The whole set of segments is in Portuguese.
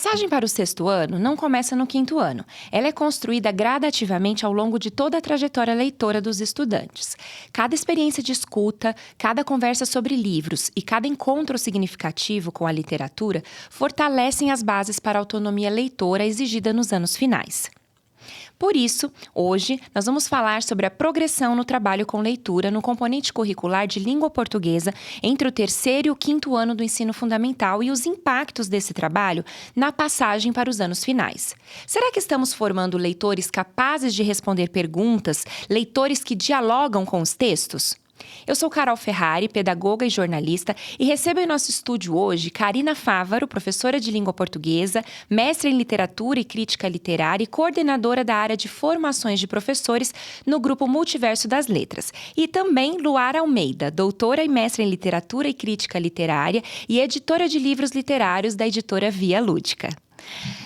passagem para o sexto ano não começa no quinto ano. Ela é construída gradativamente ao longo de toda a trajetória leitora dos estudantes. Cada experiência de escuta, cada conversa sobre livros e cada encontro significativo com a literatura fortalecem as bases para a autonomia leitora exigida nos anos finais. Por isso, hoje, nós vamos falar sobre a progressão no trabalho com leitura no componente curricular de língua portuguesa entre o terceiro e o quinto ano do ensino fundamental e os impactos desse trabalho na passagem para os anos finais. Será que estamos formando leitores capazes de responder perguntas, leitores que dialogam com os textos? Eu sou Carol Ferrari, pedagoga e jornalista, e recebo em nosso estúdio hoje Karina Fávaro, professora de língua portuguesa, mestre em literatura e crítica literária e coordenadora da área de formações de professores no Grupo Multiverso das Letras. E também Luara Almeida, doutora e mestre em literatura e crítica literária e editora de livros literários da editora Via Lúdica.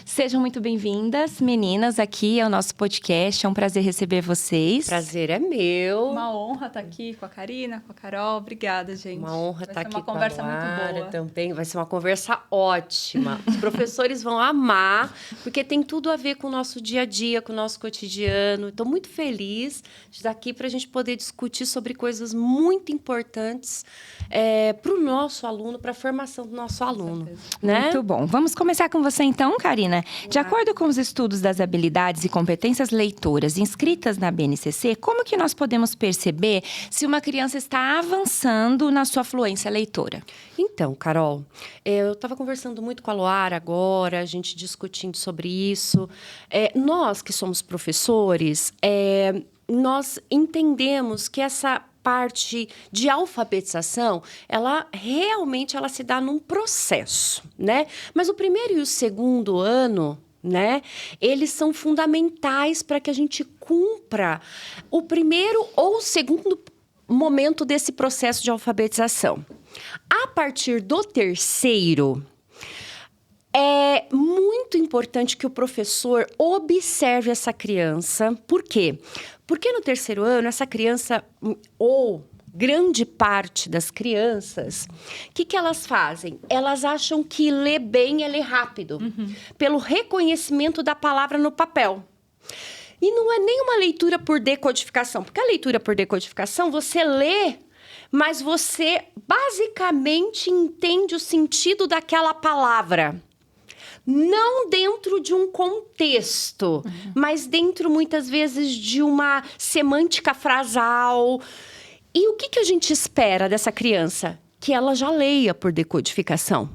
Sejam muito bem-vindas, meninas, aqui ao nosso podcast. É um prazer receber vocês. Prazer é meu. Uma honra estar aqui com a Karina, com a Carol. Obrigada, gente. Uma honra estar aqui com a Vai ser uma conversa muito boa. Também. Vai ser uma conversa ótima. Os professores vão amar, porque tem tudo a ver com o nosso dia a dia, com o nosso cotidiano. Estou muito feliz de estar aqui para a gente poder discutir sobre coisas muito importantes para o nosso aluno, para a formação do nosso aluno. Né? Muito bom. Vamos começar com você então, Karina. De acordo com os estudos das habilidades e competências leitoras inscritas na BNCC, como que nós podemos perceber se uma criança está avançando na sua fluência leitora? Então, Carol, eu estava conversando muito com a Luara agora, a gente discutindo sobre isso. Nós que somos professores, nós entendemos que essa parte de alfabetização, ela realmente se dá num processo, né? Mas o primeiro e o segundo ano, né, eles são fundamentais para que a gente cumpra o primeiro ou o segundo momento desse processo de alfabetização. A partir do terceiro, é muito importante que o professor observe essa criança. Por quê? Porque no terceiro ano, essa criança, ou grande parte das crianças, o que elas fazem? Elas acham que ler bem é ler rápido, pelo reconhecimento da palavra no papel. E não é nem uma leitura por decodificação, porque a leitura por decodificação, você lê, mas você basicamente entende o sentido daquela palavra. Não dentro de um contexto, mas dentro, muitas vezes, de uma semântica frasal. E o que a gente espera dessa criança? Que ela já leia por decodificação.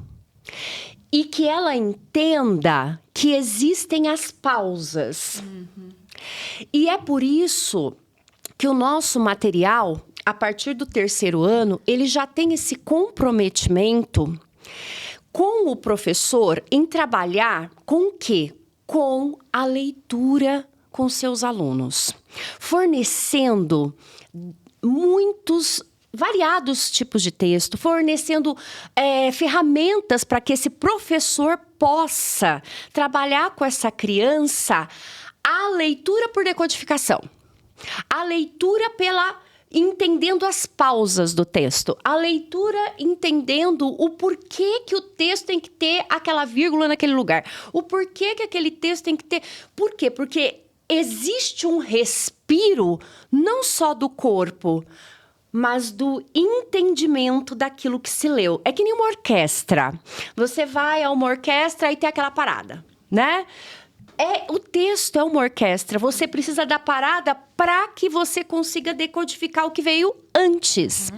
E que ela entenda que existem as pausas. E é por isso que o nosso material, a partir do terceiro ano, ele já tem esse comprometimento com o professor em trabalhar com o quê? Com a leitura com seus alunos. Fornecendo muitos variados tipos de texto, fornecendo ferramentas para que esse professor possa trabalhar com essa criança a leitura por decodificação, a leitura entendendo as pausas do texto, a leitura entendendo o porquê que o texto tem que ter aquela vírgula naquele lugar, o porquê que aquele texto tem que ter... Por quê? Porque existe um respiro não só do corpo, mas do entendimento daquilo que se leu. É que nem uma orquestra. Você vai a uma orquestra e tem aquela parada, né? O texto é uma orquestra. Você precisa da parada para que você consiga decodificar o que veio antes.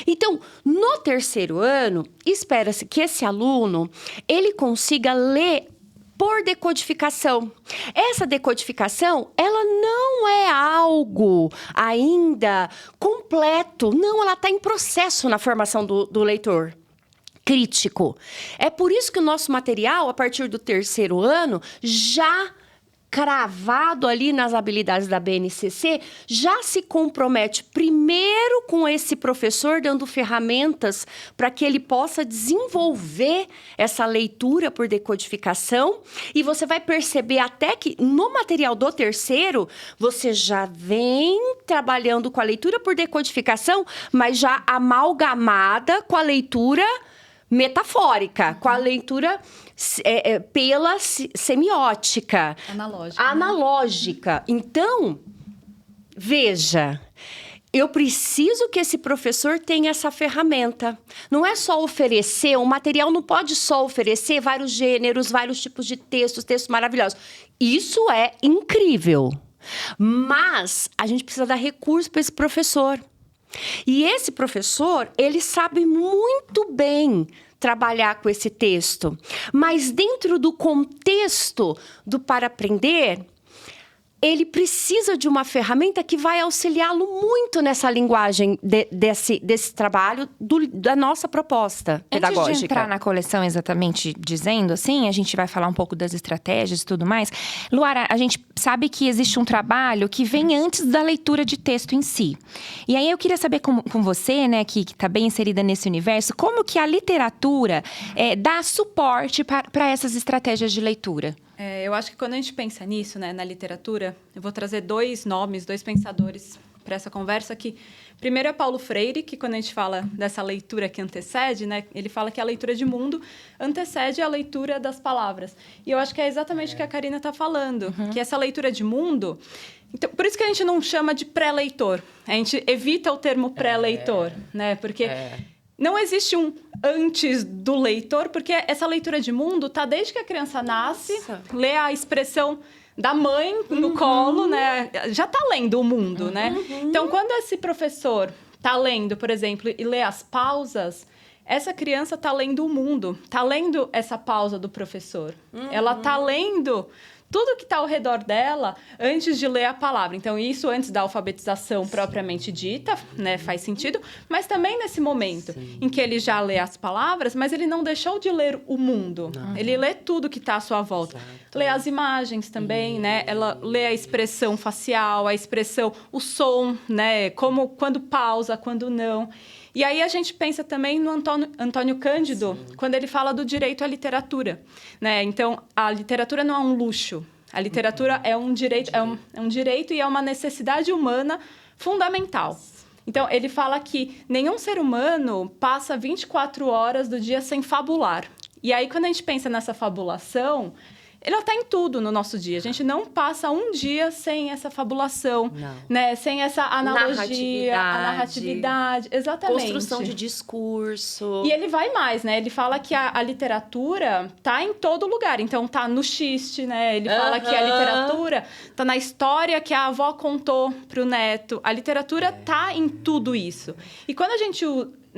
Então, no terceiro ano, espera-se que esse aluno, ele consiga ler por decodificação. Essa decodificação, ela não é algo ainda completo. Não, ela está em processo na formação do leitor crítico. É por isso que o nosso material, a partir do terceiro ano, já cravado ali nas habilidades da BNCC, já se compromete primeiro com esse professor, dando ferramentas para que ele possa desenvolver essa leitura por decodificação. E você vai perceber até que no material do terceiro, você já vem trabalhando com a leitura por decodificação, mas já amalgamada com a leitura metafórica, com a leitura pela semiótica. Analógica. Analógica. Então, veja, eu preciso que esse professor tenha essa ferramenta. Não é só oferecer, o material não pode só oferecer vários gêneros, vários tipos de textos maravilhosos. Isso é incrível. Mas a gente precisa dar recurso para esse professor. E esse professor, ele sabe muito bem trabalhar com esse texto. Mas dentro do contexto do Para Aprender, ele precisa de uma ferramenta que vai auxiliá-lo muito nessa linguagem desse trabalho, da nossa proposta pedagógica. Antes de entrar na coleção exatamente dizendo assim, a gente vai falar um pouco das estratégias e tudo mais. Luara, a gente sabe que existe um trabalho que vem antes da leitura de texto em si. E aí eu queria saber com você, né, que está bem inserida nesse universo, como que a literatura dá suporte para essas estratégias de leitura? Eu acho que quando a gente pensa nisso, né, na literatura, eu vou trazer dois pensadores para essa conversa aqui. Primeiro é Paulo Freire, que quando a gente fala dessa leitura que antecede, né, ele fala que a leitura de mundo antecede a leitura das palavras. E eu acho que é exatamente o que a Karina está falando, que essa leitura de mundo... Então, por isso que a gente não chama de pré-leitor. A gente evita o termo pré-leitor, né? Porque não existe um antes do leitor, porque essa leitura de mundo tá desde que a criança nasce, lê a expressão da mãe no colo, né? Já tá lendo o mundo, né? Então, quando esse professor tá lendo, por exemplo, e lê as pausas, essa criança tá lendo o mundo, tá lendo essa pausa do professor. Ela tá lendo tudo que está ao redor dela antes de ler a palavra. Então, isso antes da alfabetização propriamente dita, né, faz sentido, mas também nesse momento em que ele já lê as palavras, mas ele não deixou de ler o mundo. Ele lê tudo que está à sua volta. Lê as imagens também, né? Ela lê a expressão facial, a expressão, o som, né? Como, quando pausa, quando não. E aí a gente pensa também no Antônio Cândido, quando ele fala do direito à literatura, né? Então, a literatura não é um luxo. A literatura é um direito, é um direito e é uma necessidade humana fundamental. Então, ele fala que nenhum ser humano passa 24 horas do dia sem fabular. E aí, quando a gente pensa nessa fabulação, ela está em tudo no nosso dia. A gente não passa um dia sem essa fabulação, né? Sem essa analogia, a narratividade. Exatamente. Construção de discurso. E ele vai mais, né? Ele fala que a literatura está em todo lugar. Então, está no xiste, né? Ele fala que a literatura está na história que a avó contou para o neto. A literatura está em tudo isso. E quando a gente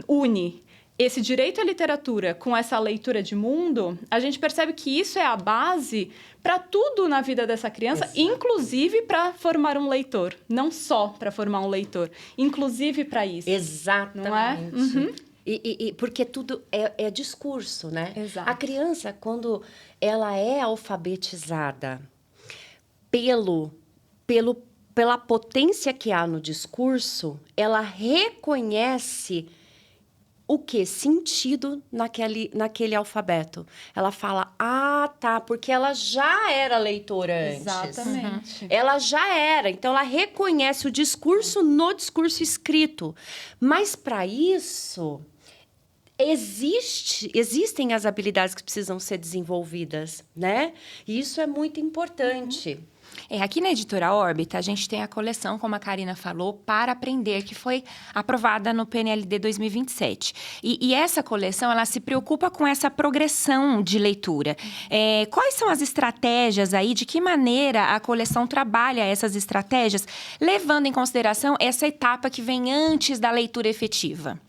une esse direito à literatura com essa leitura de mundo, a gente percebe que isso é a base para tudo na vida dessa criança, inclusive para formar um leitor. Não só para formar um leitor, inclusive para isso. Exatamente. Não é? Porque tudo é discurso, né? Exato. A criança, quando ela é alfabetizada pela potência que há no discurso, ela reconhece o que? Sentido naquele alfabeto. Ela fala, tá, porque ela já era leitora antes. Exatamente. Ela já era, então ela reconhece o discurso no discurso escrito. Mas para isso, existem as habilidades que precisam ser desenvolvidas, né? E isso é muito importante. Aqui na Editora Órbita, a gente tem a coleção, como a Karina falou, Para Aprender, que foi aprovada no PNLD 2027. E essa coleção, ela se preocupa com essa progressão de leitura. Quais são as estratégias aí? De que maneira a coleção trabalha essas estratégias, levando em consideração essa etapa que vem antes da leitura efetiva?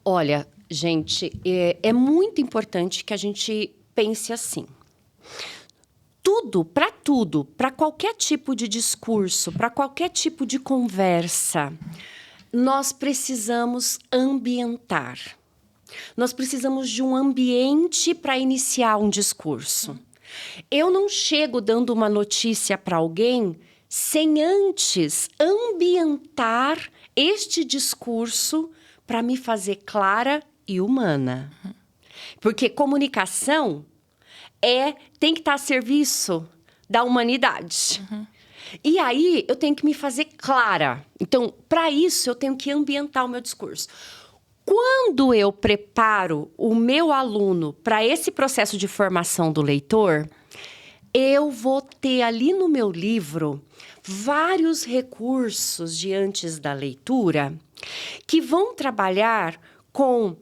Olha, gente, é muito importante que a gente pense assim. Para qualquer tipo de discurso, para qualquer tipo de conversa, nós precisamos ambientar. Nós precisamos de um ambiente para iniciar um discurso. Eu não chego dando uma notícia para alguém sem antes ambientar este discurso para me fazer clara e humana. Porque comunicação tem que estar a serviço da humanidade. E aí, eu tenho que me fazer clara. Então, para isso, eu tenho que ambientar o meu discurso. Quando eu preparo o meu aluno para esse processo de formação do leitor, eu vou ter ali no meu livro vários recursos de antes da leitura que vão trabalhar com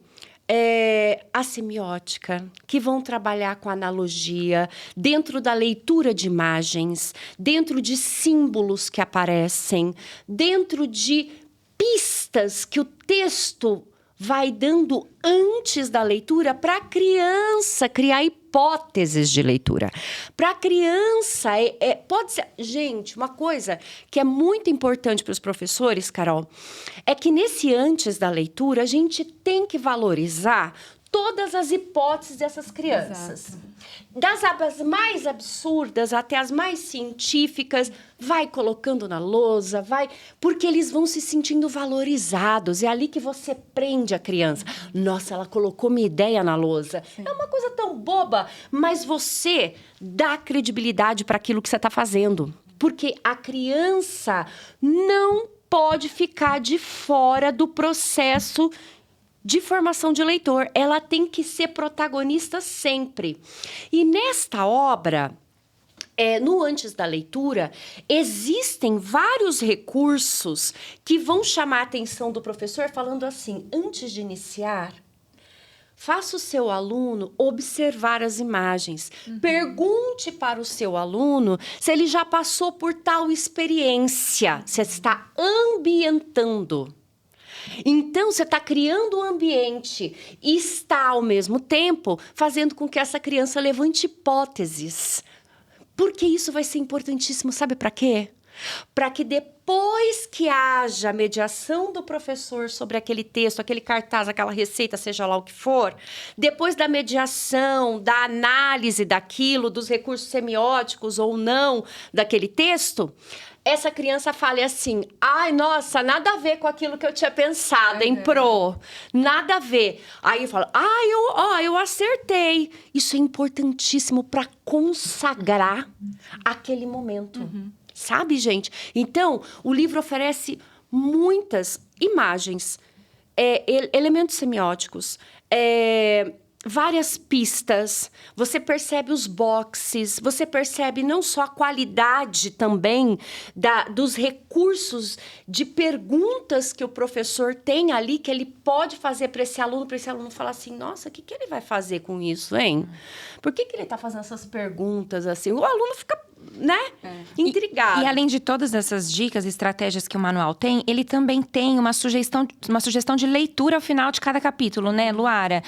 a semiótica, que vão trabalhar com analogia, dentro da leitura de imagens, dentro de símbolos que aparecem, dentro de pistas que o texto vai dando antes da leitura para a criança criar hipóteses de leitura. Para a criança, pode ser... Gente, uma coisa que é muito importante para os professores, Carol, é que nesse antes da leitura, a gente tem que valorizar todas as hipóteses dessas crianças. Exato. Das as mais absurdas até as mais científicas, vai colocando na lousa, porque eles vão se sentindo valorizados. É ali que você prende a criança. Nossa, ela colocou minha ideia na lousa. Sim. É uma coisa tão boba, mas você dá credibilidade para aquilo que você está fazendo. Porque a criança não pode ficar de fora do processo de formação de leitor. Ela tem que ser protagonista sempre. E nesta obra, no Antes da Leitura, existem vários recursos que vão chamar a atenção do professor, falando assim, antes de iniciar, faça o seu aluno observar as imagens. Pergunte para o seu aluno se ele já passou por tal experiência. Você está ambientando. Então, você está criando um ambiente e está, ao mesmo tempo, fazendo com que essa criança levante hipóteses. Porque isso vai ser importantíssimo, sabe para quê? Para que depois que haja a mediação do professor sobre aquele texto, aquele cartaz, aquela receita, seja lá o que for, depois da mediação, da análise daquilo, dos recursos semióticos ou não daquele texto, essa criança fale assim, ai, nossa, nada a ver com aquilo que eu tinha pensado, hein, Pro? Nada a ver. Aí eu falo, eu acertei. Isso é importantíssimo para consagrar aquele momento. Sabe, gente? Então, o livro oferece muitas imagens, elementos semióticos, várias pistas, você percebe os boxes, você percebe não só a qualidade também dos recursos de perguntas que o professor tem ali, que ele pode fazer para esse aluno falar assim, nossa, o que ele vai fazer com isso, hein? Por que ele está fazendo essas perguntas assim? O aluno fica, né, intrigado. E além de todas essas dicas e estratégias que o manual tem, ele também tem uma sugestão de leitura ao final de cada capítulo, né, Luara?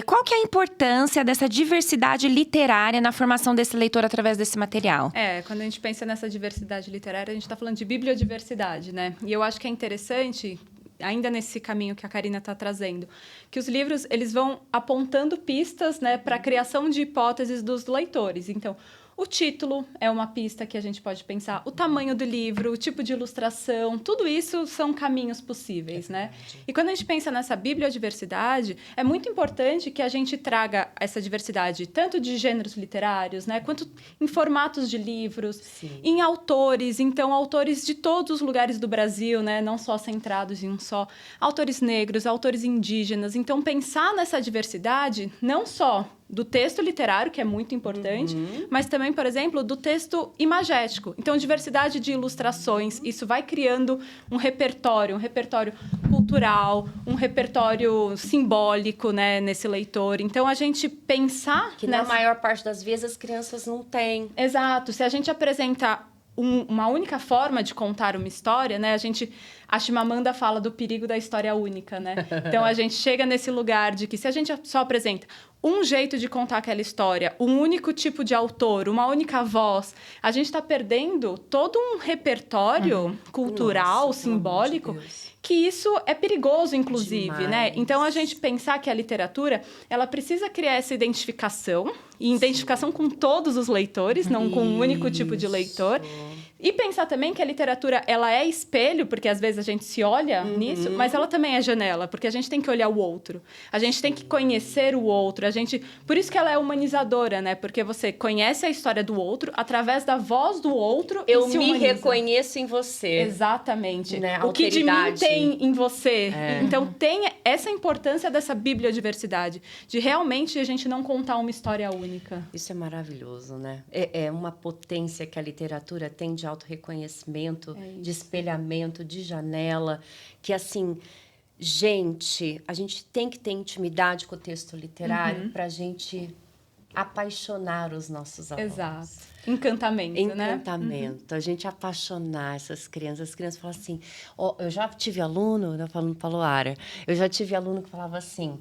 Qual que é a importância dessa diversidade literária na formação desse leitor através desse material? Quando a gente pensa nessa diversidade literária, a gente está falando de bibliodiversidade, né? E eu acho que é interessante, ainda nesse caminho que a Karina está trazendo, que os livros eles vão apontando pistas, né, para a criação de hipóteses dos leitores. Então, o título é uma pista que a gente pode pensar, o tamanho do livro, o tipo de ilustração, tudo isso são caminhos possíveis, né? E quando a gente pensa nessa bibliodiversidade, é muito importante que a gente traga essa diversidade tanto de gêneros literários, né, quanto em formatos de livros, sim, em autores, então autores de todos os lugares do Brasil, né, não só centrados em um só, autores negros, autores indígenas. Então, pensar nessa diversidade, não só do texto literário, que é muito importante, mas também, por exemplo, do texto imagético. Então, diversidade de ilustrações, isso vai criando um repertório cultural, um repertório simbólico, né, nesse leitor. Então, a gente pensar... Que na maior parte das vezes as crianças não têm. Exato. Se a gente apresenta uma única forma de contar uma história, né? A Chimamanda fala do perigo da história única, né? Então, a gente chega nesse lugar de que se a gente só apresenta um jeito de contar aquela história, um único tipo de autor, uma única voz, a gente está perdendo todo um repertório cultural, simbólico, que isso é perigoso, inclusive, né? Então, a gente pensar que a literatura, ela precisa criar essa identificação, e identificação com todos os leitores, não com um único tipo de leitor, E pensar também que a literatura, ela é espelho, porque às vezes a gente se olha nisso, mas ela também é janela, porque a gente tem que olhar o outro. A gente tem que conhecer o outro. Por isso que ela é humanizadora, né? Porque você conhece a história do outro através da voz do outro Eu e se me humaniza. reconheço em você. Exatamente. Né? O que de mim Alteridade. tem em você. Então, tem essa importância dessa bibliodiversidade, de realmente a gente não contar uma história única. Isso é maravilhoso, né? É uma potência que a literatura tem de autorreconhecimento, de espelhamento, de janela, que assim, gente, a gente tem que ter intimidade com o texto literário para a gente apaixonar os nossos alunos. Exato. Encantamento, né? Encantamento. A gente apaixonar essas crianças. As crianças falam assim... eu já tive aluno, eu falando para a Loara, eu já tive aluno que falava assim...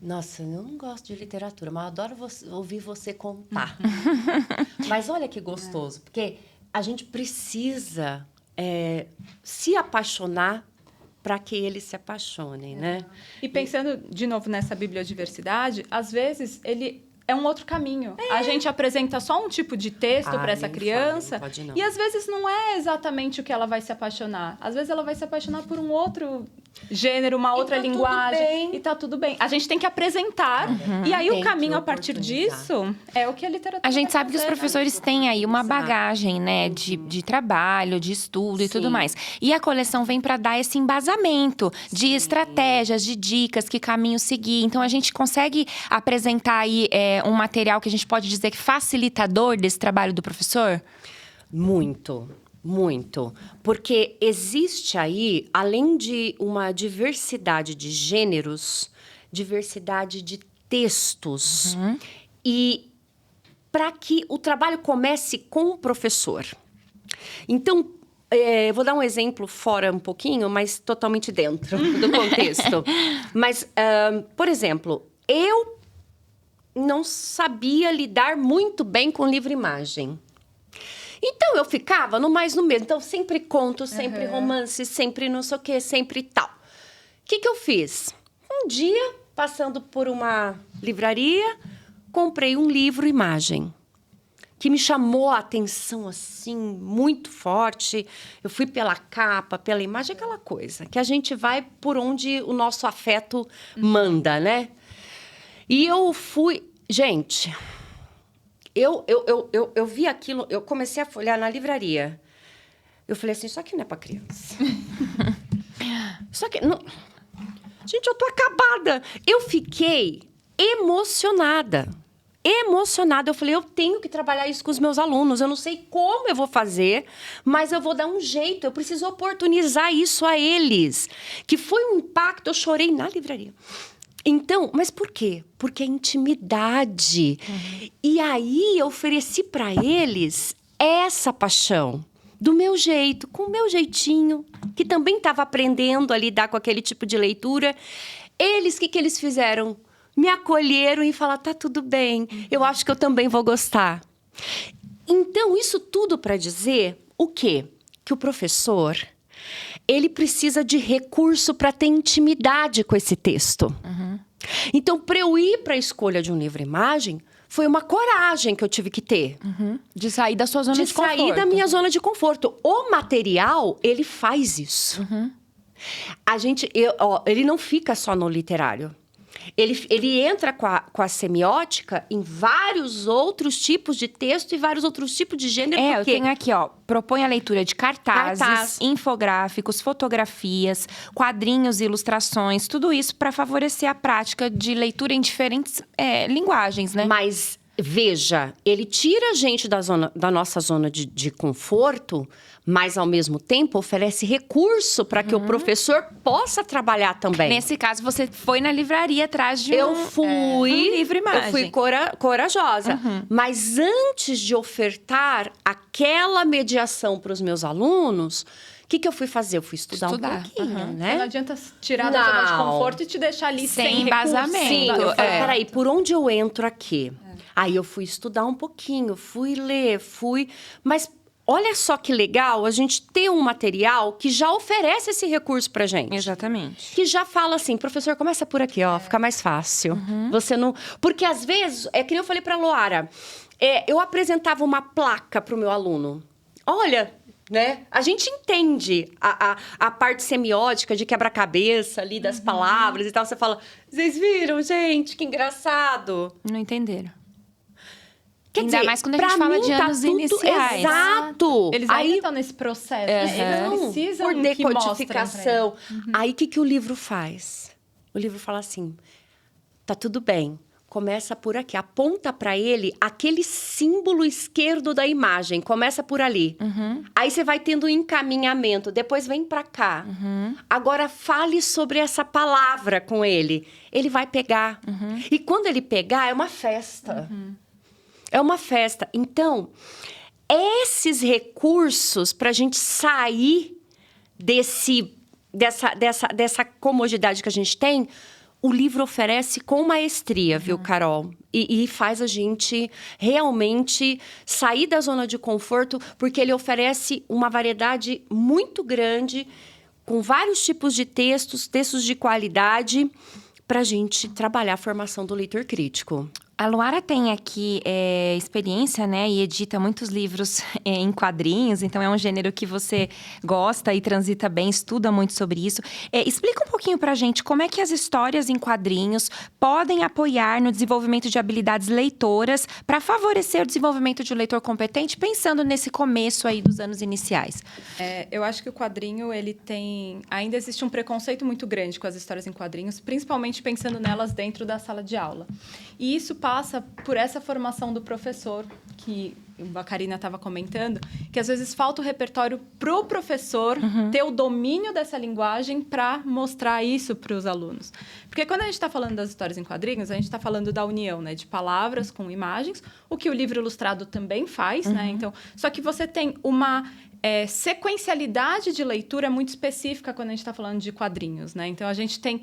Nossa, eu não gosto de literatura, mas eu adoro ouvir você contar. Mas olha que gostoso, porque a gente precisa se apaixonar para que eles se apaixonem, né? E pensando, de novo, nessa bibliodiversidade, às vezes, ele é um outro caminho. A gente apresenta só um tipo de texto para essa nem criança, fale, não pode não. e às vezes não é exatamente o que ela vai se apaixonar. Às vezes ela vai se apaixonar por um outro gênero, uma outra tá tudo linguagem. bem. E tá tudo bem. A gente tem que apresentar. E aí Tem o que caminho a partir oportunizar. disso é o que a literatura A gente vai sabe que os fazer, né? professores têm aí uma Exato. bagagem, né, de trabalho, de estudo e tudo Sim. mais. E a coleção vem para dar esse embasamento de estratégias, de dicas, que caminho seguir. Então, a gente consegue apresentar aí um material que a gente pode dizer que facilitador desse trabalho do professor? Muito, muito. Porque existe aí, além de uma diversidade de gêneros, diversidade de textos. E para que o trabalho comece com o professor. Então, vou dar um exemplo fora um pouquinho, mas totalmente dentro do contexto. Mas, por exemplo, eu não sabia lidar muito bem com livro-imagem. Então, eu ficava no mais no mesmo. Então, sempre conto, sempre romance, sempre não sei o quê, sempre tal. O que eu fiz? Um dia, passando por uma livraria, comprei um livro-imagem que me chamou a atenção, assim, muito forte. Eu fui pela capa, pela imagem, aquela coisa. Que a gente vai por onde o nosso afeto manda, né? E eu fui... Gente, eu vi aquilo, eu comecei a folhear na livraria. Eu falei assim, isso aqui não é para criança. Isso aqui... Não... Gente, eu tô acabada. Eu fiquei emocionada. Eu falei, eu tenho que trabalhar isso com os meus alunos. Eu não sei como eu vou fazer, mas eu vou dar um jeito. Eu preciso oportunizar isso a eles. Que foi um impacto, eu chorei na livraria. Então, mas por quê? Porque é intimidade. E aí, eu ofereci para eles essa paixão. Do meu jeito, com o meu jeitinho. Que também estava aprendendo a lidar com aquele tipo de leitura. Eles, o que eles fizeram? Me acolheram e falaram, tá tudo bem. Eu acho que eu também vou gostar. Então, isso tudo para dizer o quê? Que o professor... ele precisa de recurso para ter intimidade com esse texto. Então, para eu ir para a escolha de um livro-imagem, foi uma coragem que eu tive que ter. De sair da sua zona de conforto. De sair da minha zona de conforto. O material, ele faz isso. Ele não fica só no literário. Ele entra com a semiótica em vários outros tipos de texto e vários outros tipos de gênero. Eu tenho aqui, propõe a leitura de cartazes, infográficos, fotografias, quadrinhos, ilustrações, tudo isso para favorecer a prática de leitura em diferentes linguagens, né? Mas, veja, ele tira a gente da nossa zona de conforto, mas, ao mesmo tempo, oferece recurso para que o professor possa trabalhar também. Nesse caso, você foi na livraria atrás de um livro-imagem. Eu fui corajosa. Mas antes de ofertar aquela mediação para os meus alunos, o que eu fui fazer? Eu fui estudar. Um pouquinho, né? Não adianta tirar da zona de conforto e te deixar ali sem embasamento. Sim, eu falei, peraí, por onde eu entro aqui? Aí eu fui estudar um pouquinho, fui ler, Mas olha só que legal a gente ter um material que já oferece esse recurso pra gente. Exatamente. Que já fala assim, professor, começa por aqui, fica mais fácil. Você não... Porque às vezes, que nem eu falei pra Loara, eu apresentava uma placa pro meu aluno. Olha, né? A gente entende a parte semiótica de quebra-cabeça ali das palavras e tal. Você fala, vocês viram, gente? Que engraçado. Não entenderam. Quer Ainda dizer, mais quando a gente pra fala mim, de tá anos tudo iniciais. Exato. Eles ainda Aí, estão nesse processo. Eles não, precisam por que mostrem pra decodificação. Aí, o que o livro faz? O livro fala assim, tá tudo bem. Começa por aqui. Aponta para ele aquele símbolo esquerdo da imagem. Começa por ali. Aí você vai tendo um encaminhamento. Depois vem para cá. Agora fale sobre essa palavra com ele. Ele vai pegar. E quando ele pegar, é uma festa. É uma festa. Então, esses recursos para a gente sair dessa comodidade que a gente tem, o livro oferece com maestria, viu, Carol? E faz a gente realmente sair da zona de conforto, porque ele oferece uma variedade muito grande, com vários tipos de textos de qualidade, para a gente trabalhar a formação do leitor crítico. A Luara tem aqui experiência, né? E edita muitos livros em quadrinhos. Então, é um gênero que você gosta e transita bem, estuda muito sobre isso. Explica um pouquinho pra gente como é que as histórias em quadrinhos podem apoiar no desenvolvimento de habilidades leitoras para favorecer o desenvolvimento de um leitor competente, pensando nesse começo aí dos anos iniciais. Eu acho que o quadrinho, ele tem... Ainda existe um preconceito muito grande com as histórias em quadrinhos, principalmente pensando nelas dentro da sala de aula. E isso passa por essa formação do professor, que a Karina estava comentando, que às vezes falta o repertório para o professor ter o domínio dessa linguagem para mostrar isso para os alunos. Porque quando a gente está falando das histórias em quadrinhos, a gente está falando da união, né, de palavras com imagens, o que o livro ilustrado também faz, né? Então, só que você tem uma sequencialidade de leitura muito específica quando a gente está falando de quadrinhos, né? Então, a gente tem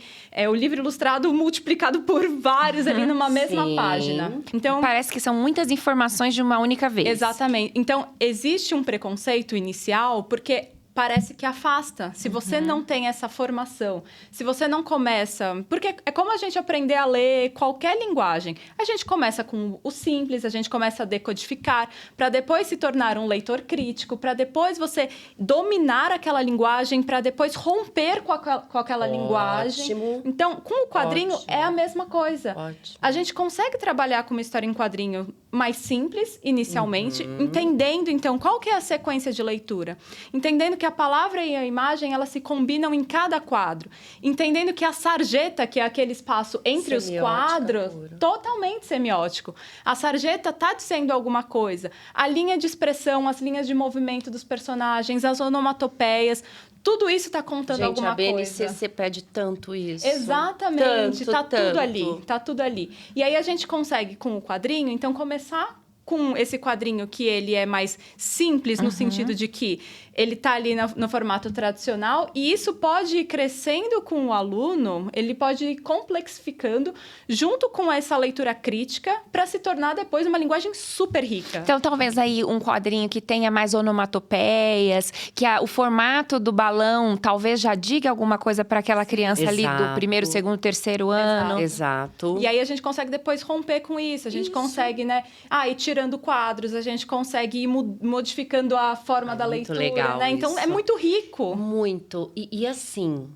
o livro ilustrado multiplicado por vários ali numa mesma página. Então, parece que são muitas informações de uma única vez. Exatamente. Então, existe um preconceito inicial, porque parece que afasta. Se você não tem essa formação, se você não começa... Porque é como a gente aprender a ler qualquer linguagem. A gente começa com o simples, a gente começa a decodificar, para depois se tornar um leitor crítico, para depois você dominar aquela linguagem, para depois romper com aquela linguagem. Então, com o quadrinho, é a mesma coisa. A gente consegue trabalhar com uma história em quadrinho mais simples, inicialmente, entendendo, então, qual que é a sequência de leitura. Entendendo que a palavra e a imagem, elas se combinam em cada quadro. Entendendo que a sarjeta, que é aquele espaço entre os quadros, totalmente semiótico. A sarjeta está dizendo alguma coisa. A linha de expressão, as linhas de movimento dos personagens, as onomatopeias, tudo isso está contando alguma coisa. Gente, a BNCC pede tanto isso. Exatamente. Tá tudo ali. Tá tudo ali. E aí a gente consegue, com o quadrinho, então, começar com esse quadrinho que ele é mais simples, no sentido de que ele está ali no formato tradicional, e isso pode ir crescendo com o aluno, ele pode ir complexificando junto com essa leitura crítica para se tornar depois uma linguagem super rica. Então, talvez aí um quadrinho que tenha mais onomatopeias, que o formato do balão talvez já diga alguma coisa para aquela criança ali do primeiro, segundo, terceiro ano. Exato. E aí a gente consegue depois romper com isso. A gente consegue, né? Ir tirando quadros, a gente consegue ir modificando a forma da leitura. Legal, né? Então, é muito rico. Muito. E assim,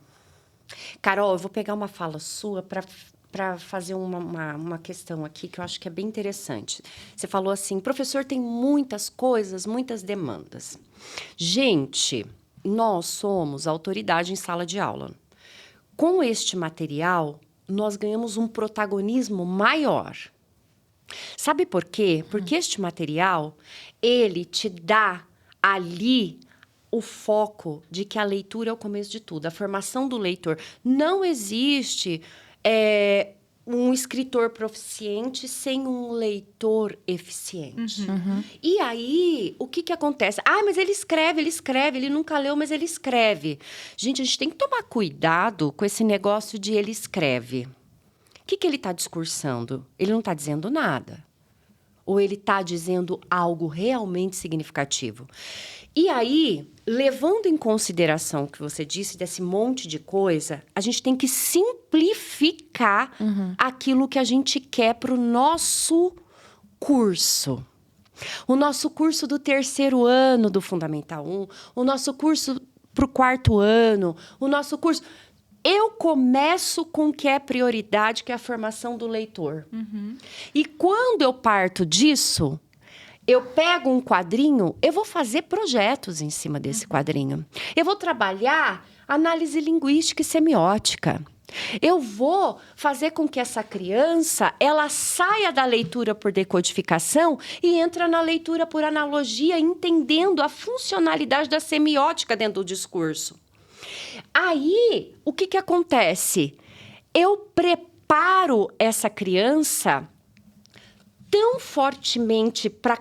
Carol, eu vou pegar uma fala sua para fazer uma questão aqui que eu acho que é bem interessante. Você falou assim, professor tem muitas coisas, muitas demandas. Gente, nós somos autoridade em sala de aula. Com este material, nós ganhamos um protagonismo maior. Sabe por quê? Porque este material, ele te dá ali o foco de que a leitura é o começo de tudo, a formação do leitor. Não existe um escritor proficiente sem um leitor eficiente. E aí, o que acontece? Mas ele escreve, ele nunca leu, mas ele escreve. Gente, a gente tem que tomar cuidado com esse negócio de ele escreve. O que ele está discursando? Ele não está dizendo nada. Ou ele está dizendo algo realmente significativo? E aí, levando em consideração o que você disse, desse monte de coisa, a gente tem que simplificar aquilo que a gente quer para o nosso curso. o nosso curso do 3º ano do Fundamental 1, o nosso curso para o 4º ano, o nosso curso... Eu começo com o que é prioridade, que é a formação do leitor. E quando eu parto disso, eu pego um quadrinho, eu vou fazer projetos em cima desse quadrinho. Eu vou trabalhar análise linguística e semiótica. Eu vou fazer com que essa criança, ela saia da leitura por decodificação e entra na leitura por analogia, entendendo a funcionalidade da semiótica dentro do discurso. Aí, o que acontece? Eu preparo essa criança tão fortemente para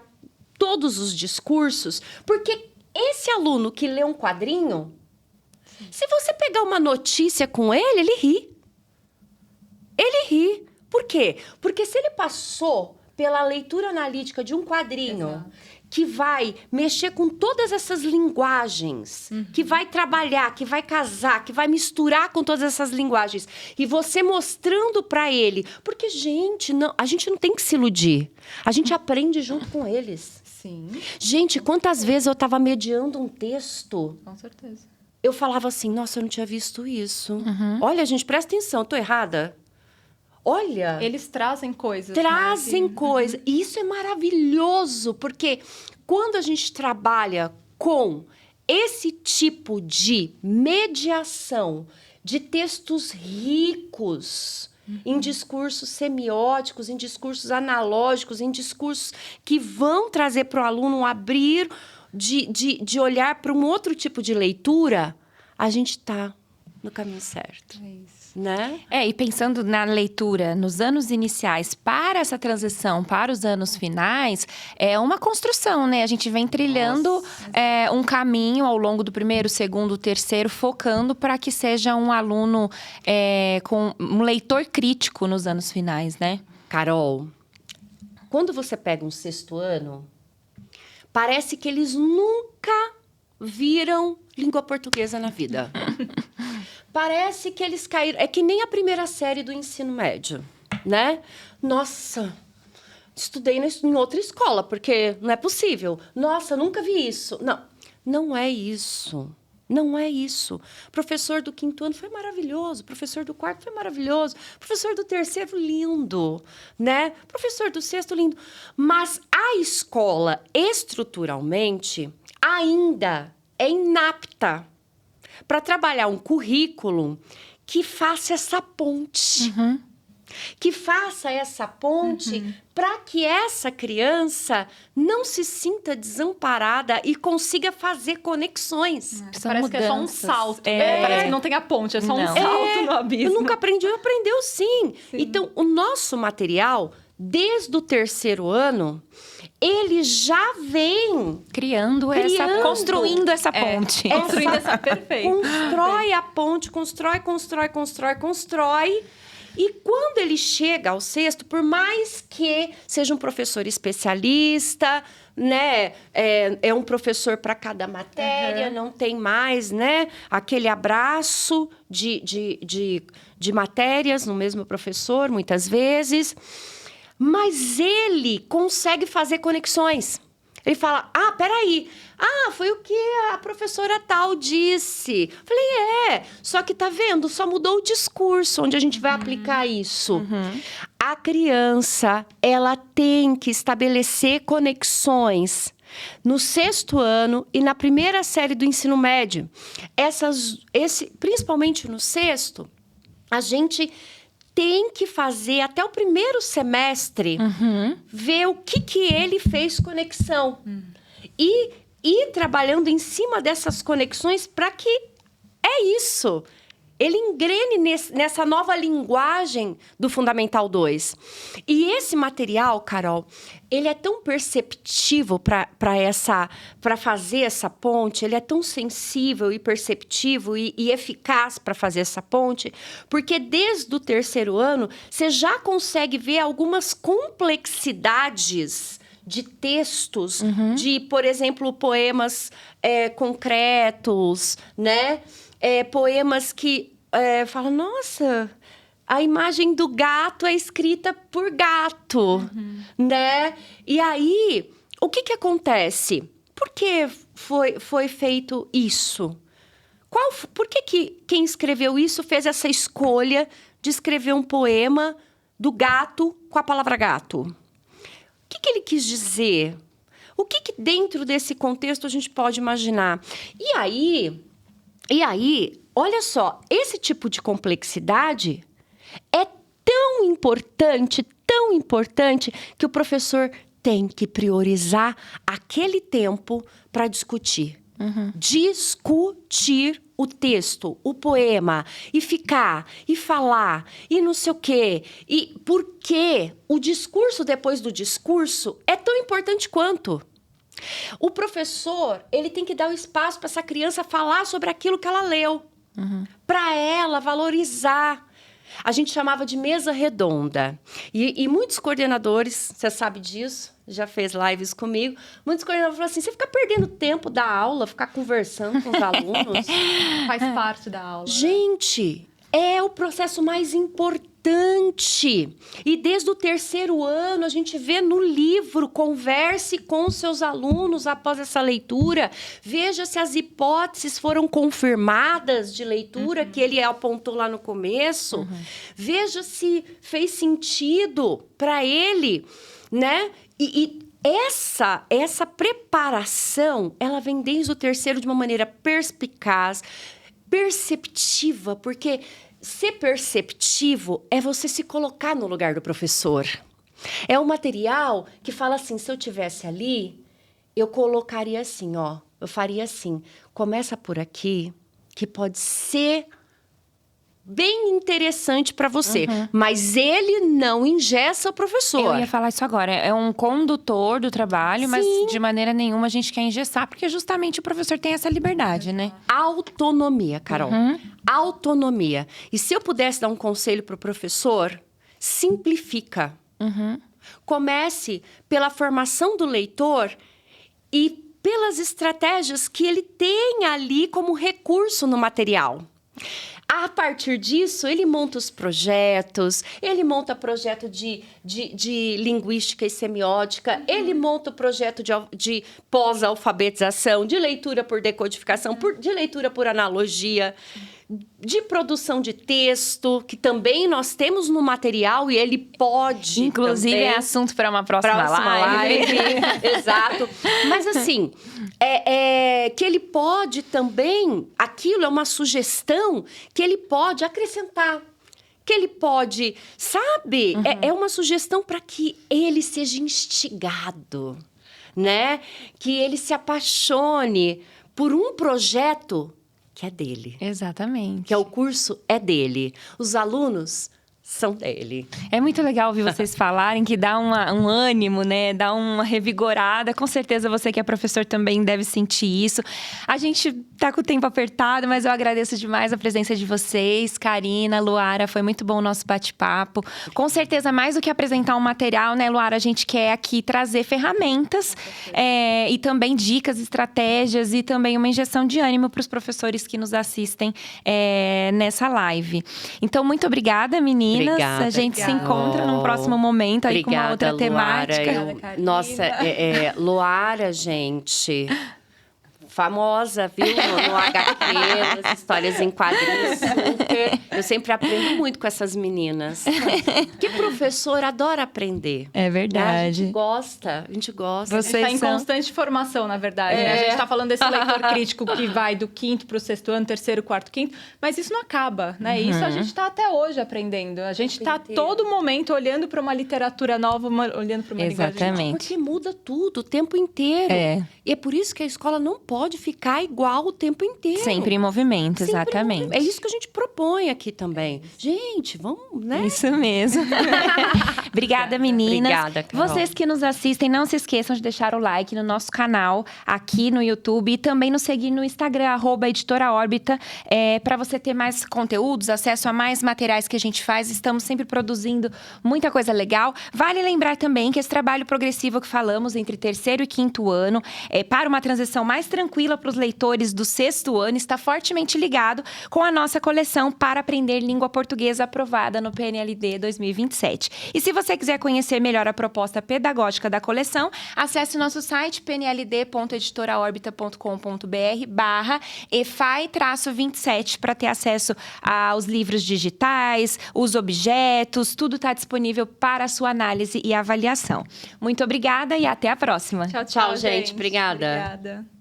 todos os discursos, porque esse aluno que lê um quadrinho, se você pegar uma notícia com ele, ele ri. Ele ri. Por quê? Porque se ele passou pela leitura analítica de um quadrinho... Exato. Que vai mexer com todas essas linguagens, que vai trabalhar, que vai casar, que vai misturar com todas essas linguagens. E você mostrando para ele. Porque, gente, a gente não tem que se iludir. A gente aprende junto com eles. Sim. Gente, quantas vezes eu estava mediando um texto... Com certeza. Eu falava assim, nossa, eu não tinha visto isso. Olha, gente, presta atenção, eu tô errada? Olha... Eles trazem coisas. Trazem coisas. E isso é maravilhoso, porque quando a gente trabalha com esse tipo de mediação de textos ricos, em discursos semióticos, em discursos analógicos, em discursos que vão trazer para o aluno um abrir de olhar para um outro tipo de leitura, a gente está no caminho certo. É isso. Né? E pensando na leitura nos anos iniciais para essa transição para os anos finais, é uma construção, né? A gente vem trilhando um caminho ao longo do 1º, 2º, 3º, focando para que seja um aluno com um leitor crítico nos anos finais, né? Carol, quando você pega um 6º ano, parece que eles nunca viram língua portuguesa na vida. Parece que eles caíram... É que nem a 1ª série do ensino médio, né? Nossa, estudei em outra escola, porque não é possível. Nossa, nunca vi isso. Não é isso. Não é isso. O professor do 5º ano foi maravilhoso. O professor do 4º foi maravilhoso. O professor do 3º, lindo, né? O professor do 6º, lindo. Mas a escola, estruturalmente, ainda é inapta para trabalhar um currículo que faça essa ponte. Que faça essa ponte para que essa criança não se sinta desamparada e consiga fazer conexões. Parece que é só um salto. Parece que não tem a ponte, é só um salto no abismo. Eu nunca aprendi, aprendeu sim. Então, o nosso material, desde o 3º ano... ele já vem construindo essa ponte. Construindo essa perfeita. Constrói a ponte, constrói. E quando ele chega ao 6º, por mais que seja um professor especialista, né? É um professor para cada matéria, não tem mais, né? Aquele abraço de matérias no mesmo professor, muitas vezes... Mas ele consegue fazer conexões. Ele fala, peraí. Foi o que a professora tal disse. Falei, só que tá vendo? Só mudou o discurso onde a gente vai aplicar isso. A criança, ela tem que estabelecer conexões no 6º ano e na 1ª série do ensino médio. Principalmente no 6º, a gente... tem que fazer até o 1º semestre, ver o que ele fez conexão. E ir trabalhando em cima dessas conexões para que isso. Ele engrene nessa nova linguagem do Fundamental 2. E esse material, Carol, ele é tão perceptivo para fazer essa ponte, ele é tão sensível e perceptivo e eficaz para fazer essa ponte, porque desde o 3º ano, você já consegue ver algumas complexidades de textos, de, por exemplo, poemas concretos, né? Poemas que falam, nossa, a imagem do gato é escrita por gato, né? E aí, o que acontece? Por que foi feito isso? Por que quem escreveu isso fez essa escolha de escrever um poema do gato com a palavra gato? O que ele quis dizer? O que dentro desse contexto a gente pode imaginar? E aí, olha só, esse tipo de complexidade é tão importante que o professor tem que priorizar aquele tempo para discutir. Discutir o texto, o poema, e ficar, e falar, e não sei o quê. E porque o discurso depois do discurso é tão importante quanto. O professor, ele tem que dar o espaço para essa criança falar sobre aquilo que ela leu. Para ela valorizar. A gente chamava de mesa redonda. E muitos coordenadores, você sabe disso, já fez lives comigo, muitos coordenadores falaram assim, você fica perdendo tempo da aula, ficar conversando com os alunos. Faz parte da aula. Gente, é o processo mais importante. E desde o 3º ano, a gente vê no livro, converse com os seus alunos após essa leitura, veja se as hipóteses foram confirmadas de leitura, que ele apontou lá no começo, veja se fez sentido para ele, né? E essa preparação, ela vem desde o 3º de uma maneira perspicaz, perceptiva, porque ser perceptivo é você se colocar no lugar do professor. É um material que fala assim, se eu tivesse ali, eu colocaria assim, ó, eu faria assim, começa por aqui, que pode ser bem interessante para você, mas ele não engessa o professor. Eu ia falar isso agora. É um condutor do trabalho, mas de maneira nenhuma a gente quer engessar, porque justamente o professor tem essa liberdade, né? Autonomia, Carol. Autonomia. E se eu pudesse dar um conselho para o professor, simplifica. Comece pela formação do leitor e pelas estratégias que ele tem ali como recurso no material. A partir disso, ele monta os projetos, ele monta projeto de linguística e semiótica, ele monta o projeto de pós-alfabetização, de leitura por decodificação, de leitura por analogia, de produção de texto, que também nós temos no material e ele pode. Inclusive, também, é assunto para uma próxima live. Exato. Mas assim, que ele pode também, aquilo é uma sugestão que ele pode acrescentar. Que ele pode, sabe? É uma sugestão para que ele seja instigado, né? Que ele se apaixone por um projeto que é dele. Exatamente. Que é o curso é dele. Os alunos são dele. É muito legal ouvir vocês falarem, que dá um ânimo, né? Dá uma revigorada. Com certeza você que é professor também deve sentir isso. A gente tá com o tempo apertado, mas eu agradeço demais a presença de vocês. Karina, Luara, foi muito bom o nosso bate-papo. Com certeza, mais do que apresentar um material, né, Luara? A gente quer aqui trazer ferramentas e também dicas, estratégias e também uma injeção de ânimo para os professores que nos assistem nessa live. Então, muito obrigada, meninas. Obrigada, a gente se encontra num próximo momento aí com uma outra Luara. temática. Nossa, Luara, gente, famosa, viu? No HQ, nas histórias em quadrinhos, super. Eu sempre aprendo muito com essas meninas. Que professor adora aprender. É verdade. A gente gosta. A gente Vocês está em são- constante formação, na verdade. Né? A gente está falando desse leitor crítico que vai do 5º para o 6º ano, 3º, 4º, 5º. Mas isso não acaba, né? Isso a gente está até hoje aprendendo. A gente está todo momento olhando para uma literatura nova, olhando para uma linguagem nova. Exatamente. Porque muda tudo o tempo inteiro. E é por isso que a escola não pode ficar igual o tempo inteiro. Sempre em movimento, Sempre em exatamente. movimento. É isso que a gente propõe aqui também. Gente, vamos, né? Isso mesmo. Obrigada, meninas. Obrigada, Carol. Vocês que nos assistem, não se esqueçam de deixar o like no nosso canal aqui no YouTube e também nos seguir no Instagram, @editoraorbita, para você ter mais conteúdos, acesso a mais materiais que a gente faz. Estamos sempre produzindo muita coisa legal. Vale lembrar também que esse trabalho progressivo que falamos entre 3º e 5º ano, para uma transição mais tranquila tranquila para os leitores do 6º ano está fortemente ligado com a nossa coleção para aprender língua portuguesa aprovada no PNLD 2027. E se você quiser conhecer melhor a proposta pedagógica da coleção, acesse o nosso site pnld.editoraorbita.com.br/efai-27 para ter acesso aos livros digitais, os objetos, tudo está disponível para a sua análise e avaliação. Muito obrigada e até a próxima. Tchau, gente. Obrigada. Obrigada.